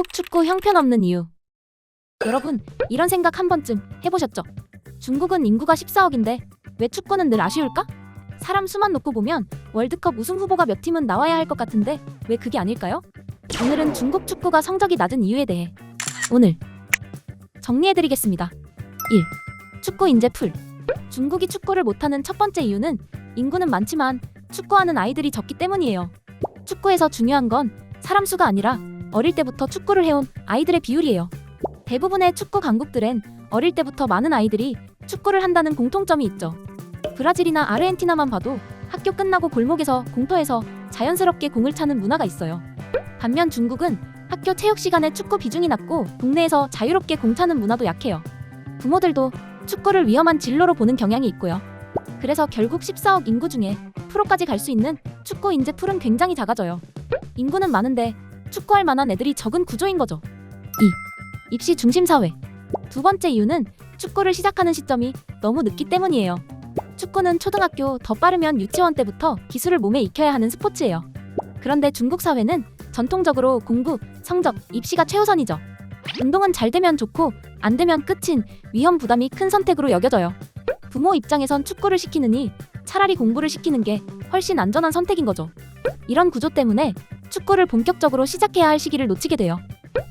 중국 축구 형편없는 이유. 여러분, 이런 생각 한 번쯤 해보셨죠? 중국은 인구가 14억인데 왜 축구는 늘 아쉬울까? 사람 수만 놓고 보면 월드컵 우승 후보가 몇 팀은 나와야 할 것 같은데 왜 그게 아닐까요? 오늘은 중국 축구가 성적이 낮은 이유에 대해 오늘 정리해드리겠습니다. 1. 축구 인재 풀. 중국이 축구를 못하는 첫 번째 이유는 인구는 많지만 축구하는 아이들이 적기 때문이에요. 축구에서 중요한 건 사람 수가 아니라 어릴 때부터 축구를 해온 아이들의 비율이에요. 대부분의 축구 강국들엔 어릴 때부터 많은 아이들이 축구를 한다는 공통점이 있죠. 브라질이나 아르헨티나만 봐도 학교 끝나고 골목에서 공터에서 자연스럽게 공을 차는 문화가 있어요. 반면 중국은 학교 체육 시간에 축구 비중이 낮고 동네에서 자유롭게 공 차는 문화도 약해요. 부모들도 축구를 위험한 진로로 보는 경향이 있고요. 그래서 결국 14억 인구 중에 프로까지 갈 수 있는 축구 인재 풀은 굉장히 작아져요. 인구는 많은데 축구할 만한 애들이 적은 구조인 거죠. 2. 입시 중심 사회. 두 번째 이유는 축구를 시작하는 시점이 너무 늦기 때문이에요. 축구는 초등학교, 더 빠르면 유치원 때부터 기술을 몸에 익혀야 하는 스포츠예요. 그런데 중국 사회는 전통적으로 공부, 성적, 입시가 최우선이죠. 운동은 잘 되면 좋고 안 되면 끝인 위험 부담이 큰 선택으로 여겨져요. 부모 입장에선 축구를 시키느니 차라리 공부를 시키는 게 훨씬 안전한 선택인 거죠. 이런 구조 때문에 축구를 본격적으로 시작해야 할 시기를 놓치게 돼요.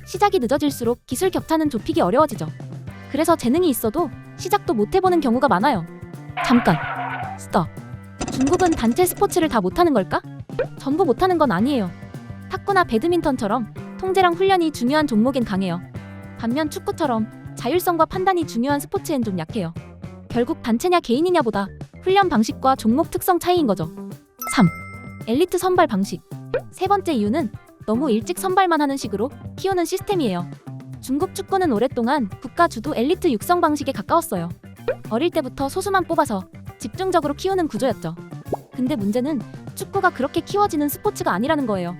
시작이 늦어질수록 기술 격차는 좁히기 어려워지죠. 그래서 재능이 있어도 시작도 못 해보는 경우가 많아요. 잠깐, 스톱. 중국은 단체 스포츠를 다 못하는 걸까? 전부 못하는 건 아니에요. 탁구나 배드민턴처럼 통제랑 훈련이 중요한 종목엔 강해요. 반면 축구처럼 자율성과 판단이 중요한 스포츠엔 좀 약해요. 결국 단체냐 개인이냐보다 훈련 방식과 종목 특성 차이인 거죠. 3. 엘리트 선발 방식. 세 번째 이유는 너무 일찍 선발만 하는 식으로 키우는 시스템이에요. 중국 축구는 오랫동안 국가 주도 엘리트 육성 방식에 가까웠어요. 어릴 때부터 소수만 뽑아서 집중적으로 키우는 구조였죠. 근데 문제는 축구가 그렇게 키워지는 스포츠가 아니라는 거예요.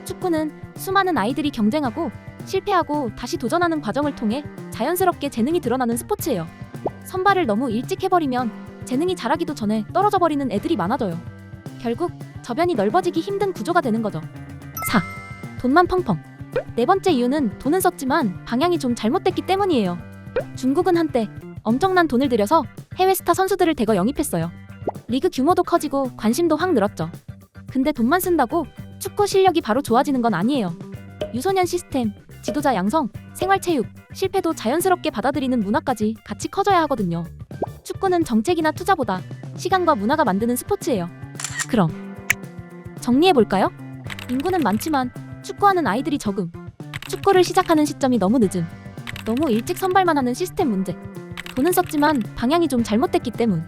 축구는 수많은 아이들이 경쟁하고 실패하고 다시 도전하는 과정을 통해 자연스럽게 재능이 드러나는 스포츠예요. 선발을 너무 일찍 해버리면 재능이 자라기도 전에 떨어져 버리는 애들이 많아져요. 결국 저변이 넓어지기 힘든 구조가 되는 거죠. 4. 돈만 펑펑. 네 번째 이유는 돈은 썼지만 방향이 좀 잘못됐기 때문이에요. 중국은 한때 엄청난 돈을 들여서 해외 스타 선수들을 대거 영입했어요. 리그 규모도 커지고 관심도 확 늘었죠. 근데 돈만 쓴다고 축구 실력이 바로 좋아지는 건 아니에요. 유소년 시스템, 지도자 양성, 생활체육, 실패도 자연스럽게 받아들이는 문화까지 같이 커져야 하거든요. 축구는 정책이나 투자보다 시간과 문화가 만드는 스포츠예요. 그럼 정리해볼까요? 인구는 많지만 축구하는 아이들이 적음. 축구를 시작하는 시점이 너무 늦음. 너무 일찍 선발만 하는 시스템 문제. 돈은 썼지만 방향이 좀 잘못됐기 때문.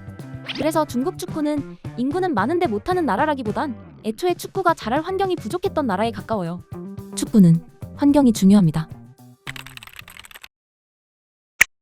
그래서 중국 축구는 인구는 많은데 못하는 나라라기보단 애초에 축구가 잘할 환경이 부족했던 나라에 가까워요. 축구는 환경이 중요합니다.